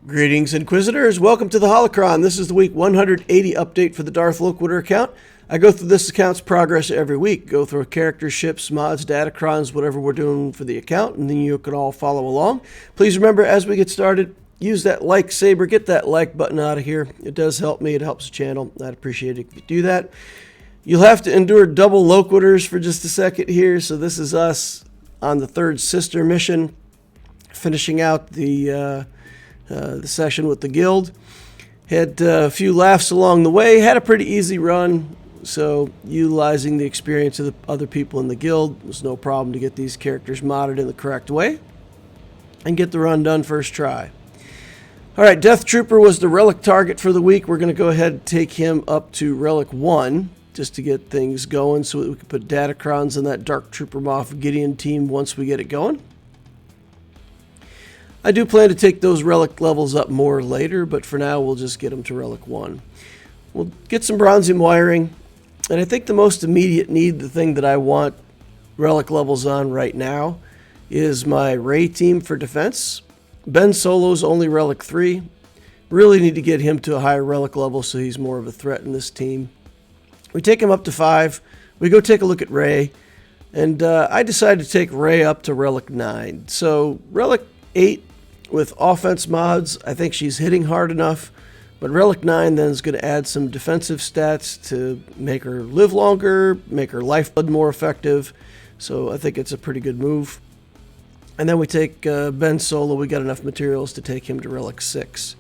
Greetings, Inquisitors. Welcome to the Holocron. This is the week 180 update for the Darth Loquitur account. I go through this account's progress every week. Go through characters, ships, mods, Datacrons, whatever we're doing for the account, and then you can all follow along. Please remember, as we get started, use that like saber. Get that like button out of here. It does help me. It helps the channel. I'd appreciate it if you do that. You'll have to endure double Loquiturs for just a second here. So this is us on the third sister mission, finishing out the session with the guild. Had a few laughs along the way, had a pretty easy run, so utilizing the experience of the other people in the guild was no problem to get these characters modded in the correct way and get the run done first try. Alright, Death Trooper was the relic target for the week. We're going to go ahead and take him up to relic 1 just to get things going so that we can put Datacrons in that Dark Trooper Moff Gideon team once we get it going. I do plan to take those relic levels up more later, but for now we'll just get them to relic 1. We'll get some bronzium wiring, and I think the most immediate need, the thing that I want relic levels on right now, is my Rey team for defense. Ben Solo's only relic 3. Really need to get him to a higher relic level so he's more of a threat in this team. We take him up to 5. We go take a look at Rey, and I decided to take Rey up to relic 9. So relic 8 with offense mods, I think she's hitting hard enough, but relic 9 then is going to add some defensive stats to make her live longer, make her lifeblood more effective, so I think it's a pretty good move. And then we take Ben Solo. We got enough materials to take him to relic 6.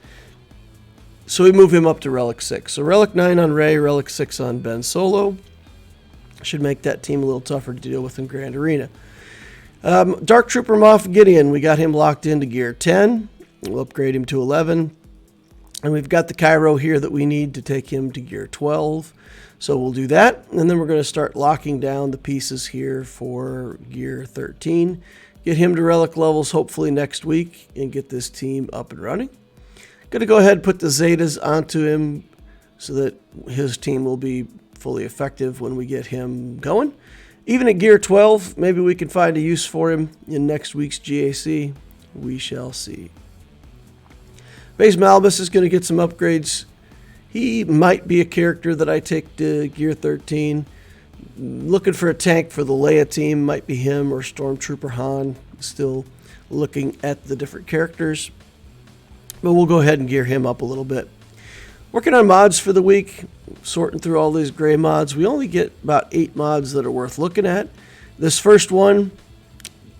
So we move him up to relic 6. So relic 9 on Rey, relic 6 on Ben Solo. Should make that team a little tougher to deal with in Grand Arena. Dark Trooper Moff Gideon, we got him locked into gear 10. We'll upgrade him to 11. And we've got the Cairo here that we need to take him to gear 12. So we'll do that. And then we're going to start locking down the pieces here for gear 13. Get him to relic levels hopefully next week and get this team up and running. Going to go ahead and put the Zetas onto him so that his team will be fully effective when we get him going. Even at gear 12, maybe we can find a use for him in next week's GAC. We shall see. Base Malbus is going to get some upgrades. He might be a character that I take to gear 13. Looking for a tank for the Leia team. Might be him or Stormtrooper Han. Still looking at the different characters. But we'll go ahead and gear him up a little bit. Working on mods for the week, sorting through all these gray mods. We only get about 8 mods that are worth looking at. This first one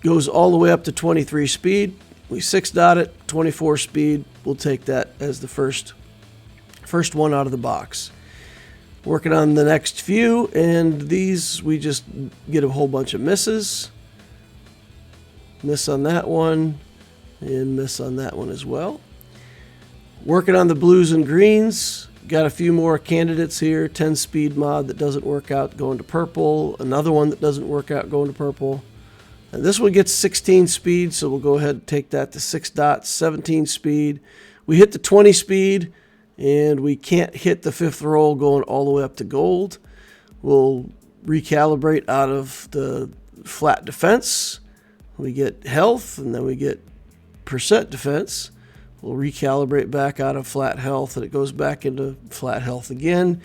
goes all the way up to 23 speed. We 6-dot it, 24 speed. We'll take that as the first one out of the box. Working on the next few, and these we just get a whole bunch of misses. Miss on that one, and miss on that one as well. Working on the blues and greens. Got a few more candidates here. 10 speed mod that doesn't work out going to purple. Another one that doesn't work out going to purple. And this one gets 16 speed, so we'll go ahead and take that to 6 dots, 17 speed. We hit the 20 speed, and we can't hit the 5th roll going all the way up to gold. We'll recalibrate out of the flat defense. We get health, and then we get percent defense. We'll recalibrate back out of flat health, and it goes back into flat health again.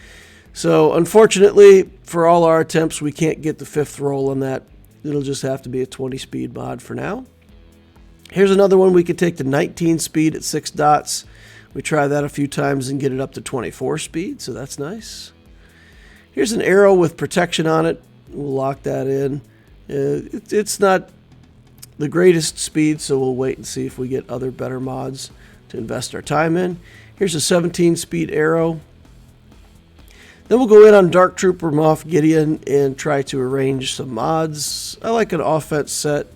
So unfortunately, for all our attempts, we can't get the 5th roll on that. It'll just have to be a 20 speed mod for now. Here's another one we could take to 19 speed at 6 dots. We try that a few times and get it up to 24 speed, so that's nice. Here's an arrow with protection on it. We'll lock that in. It's not the greatest speed, so we'll wait and see if we get other better mods to invest our time in. Here's a 17 speed arrow. Then we'll go in on Dark Trooper Moff Gideon and try to arrange some mods. I like an offense set.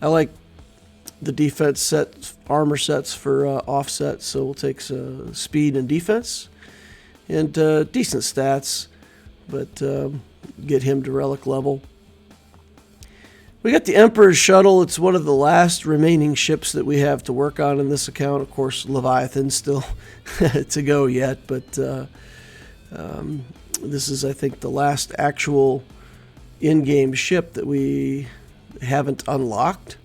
I like the defense set, armor sets for offset, so we'll take some speed and defense. And decent stats, but get him to relic level. We got the Emperor's Shuttle. It's one of the last remaining ships that we have to work on in this account. Of course, Leviathan's still to go yet, but this is, I think, the last actual in-game ship that we haven't unlocked.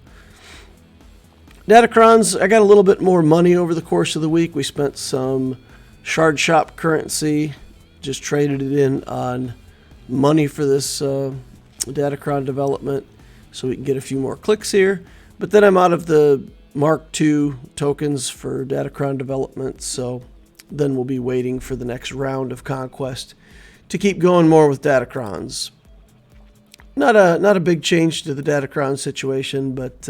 Datacrons, I got a little bit more money over the course of the week. We spent some shard shop currency, just traded it in on money for this Datacron development so we can get a few more clicks here. But then I'm out of the Mark II tokens for Datacron development, so then we'll be waiting for the next round of Conquest to keep going more with Datacrons. Not a big change to the Datacron situation, but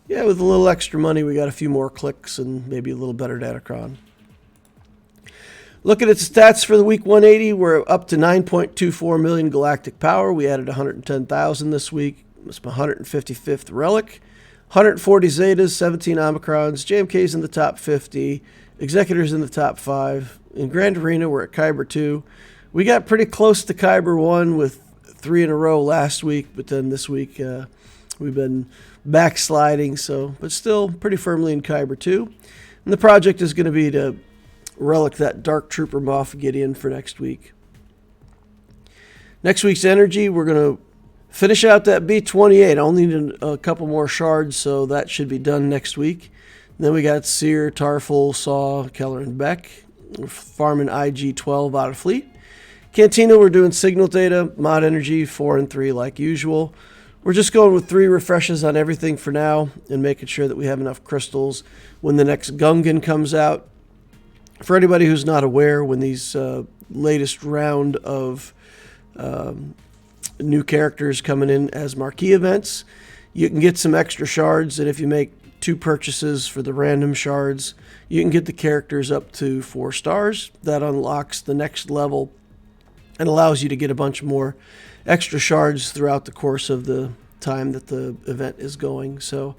yeah, with a little extra money, we got a few more clicks and maybe a little better Datacron. Look at its stats for the week 180. We're up to 9.24 million galactic power. We added 110,000 this week. It's my 155th relic. 140 Zetas, 17 Omicrons. JMK's in the top 50. Executors in the top 5. In Grand Arena, we're at Kyber 2. We got pretty close to Kyber 1 with 3 in a row last week, but then this week we've been backsliding, but still pretty firmly in Kyber 2. And the project is going to be to relic that Dark Trooper Moff Gideon for next week. Next week's energy, we're going to finish out that B-28. I'll need a couple more shards, so that should be done next week. And then we got Seer, Tarful, Saw, Keller, and Beck. We're farming IG-12 out of fleet. Cantina, we're doing signal data, mod energy, 4 and 3 like usual. We're just going with 3 refreshes on everything for now and making sure that we have enough crystals when the next Gungan comes out. For anybody who's not aware, when these latest round of new characters coming in as marquee events, you can get some extra shards, and if you make 2 purchases for the random shards, you can get the characters up to 4 stars. That unlocks the next level and allows you to get a bunch more extra shards throughout the course of the time that the event is going. So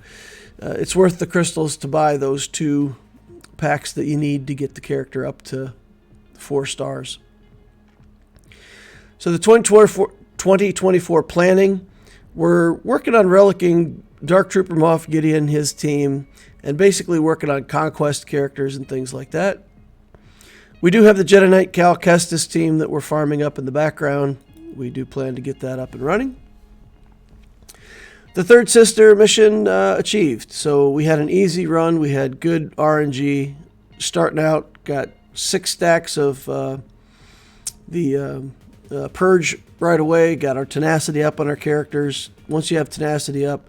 it's worth the crystals to buy those 2 packs that you need to get the character up to 4 stars. So the 2024 planning, we're working on relicking Dark Trooper Moff Gideon, his team, and basically working on Conquest characters and things like that. We do have the Jedi Knight Cal Kestis team that we're farming up in the background. We do plan to get that up and running. The Third Sister mission achieved. So we had an easy run. We had good RNG starting out. Got 6 stacks of the Purge right away. Got our tenacity up on our characters. Once you have tenacity up,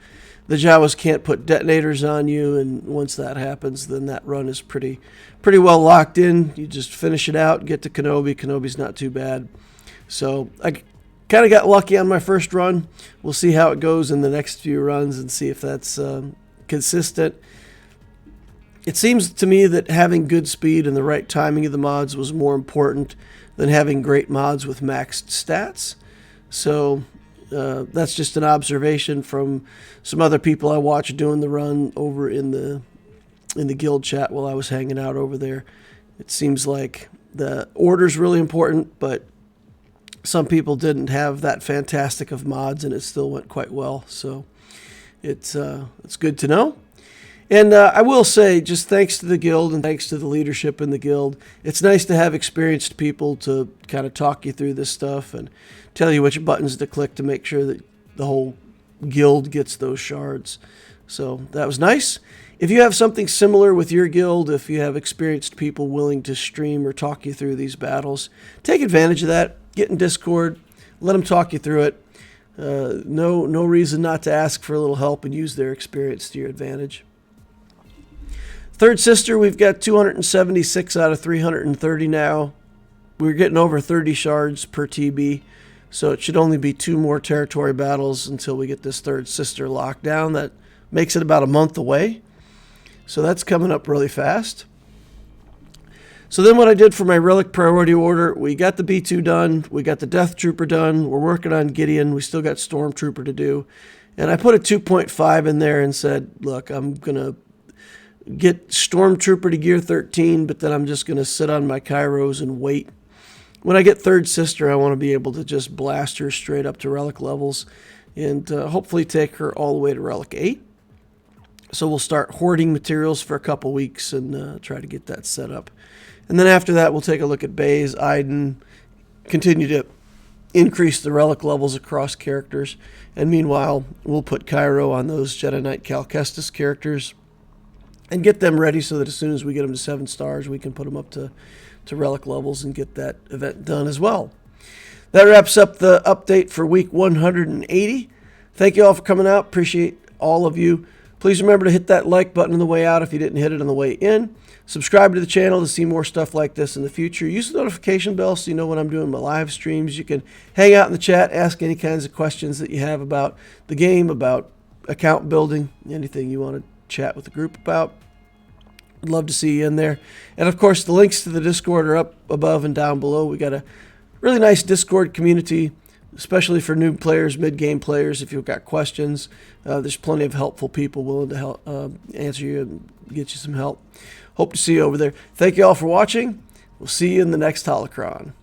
the Jawas can't put detonators on you, and once that happens, then that run is pretty well locked in. You just finish it out, get to Kenobi. Kenobi's not too bad. So I kind of got lucky on my first run. We'll see how it goes in the next few runs and see if that's consistent. It seems to me that having good speed and the right timing of the mods was more important than having great mods with maxed stats. So that's just an observation from some other people I watched doing the run over in the guild chat while I was hanging out over there. It seems like the order's really important, but some people didn't have that fantastic of mods, and it still went quite well. So it's good to know. And I will say, just thanks to the guild and thanks to the leadership in the guild, it's nice to have experienced people to kind of talk you through this stuff and tell you which buttons to click to make sure that the whole guild gets those shards. So that was nice. If you have something similar with your guild, if you have experienced people willing to stream or talk you through these battles, take advantage of that. Get in Discord, let them talk you through it. No reason not to ask for a little help and use their experience to your advantage. Third Sister, we've got 276 out of 330 now. We're getting over 30 shards per TB, so it should only be 2 more territory battles until we get this Third Sister locked down. That makes it about a month away, so that's coming up really fast. So then what I did for my relic priority order, we got the B2 done, we got the Death Trooper done, we're working on Gideon, we still got Stormtrooper to do, and I put a 2.5 in there and said, look, I'm going to get Stormtrooper to gear 13, but then I'm just going to sit on my Kairos and wait. When I get Third Sister, I want to be able to just blast her straight up to relic levels and hopefully take her all the way to relic 8. So we'll start hoarding materials for a couple weeks and try to get that set up. And then after that, we'll take a look at Baze, Iden, continue to increase the relic levels across characters. And meanwhile, we'll put Cairo on those Jedi Knight Cal Kestis characters and get them ready so that as soon as we get them to 7 stars, we can put them up to relic levels and get that event done as well. That wraps up the update for week 180. Thank you all for coming out. Appreciate all of you. Please remember to hit that like button on the way out if you didn't hit it on the way in. Subscribe to the channel to see more stuff like this in the future. Use the notification bell so you know when I'm doing my live streams. You can hang out in the chat, ask any kinds of questions that you have about the game, about account building, anything you want to chat with the group about. I'd love to see you in there. And of course, the links to the Discord are up above and down below. We got a really nice Discord community, especially for new players, mid-game players. If you've got questions, there's plenty of helpful people willing to help answer you and get you some help. Hope to see you over there. Thank you all for watching. We'll see you in the next Holocron.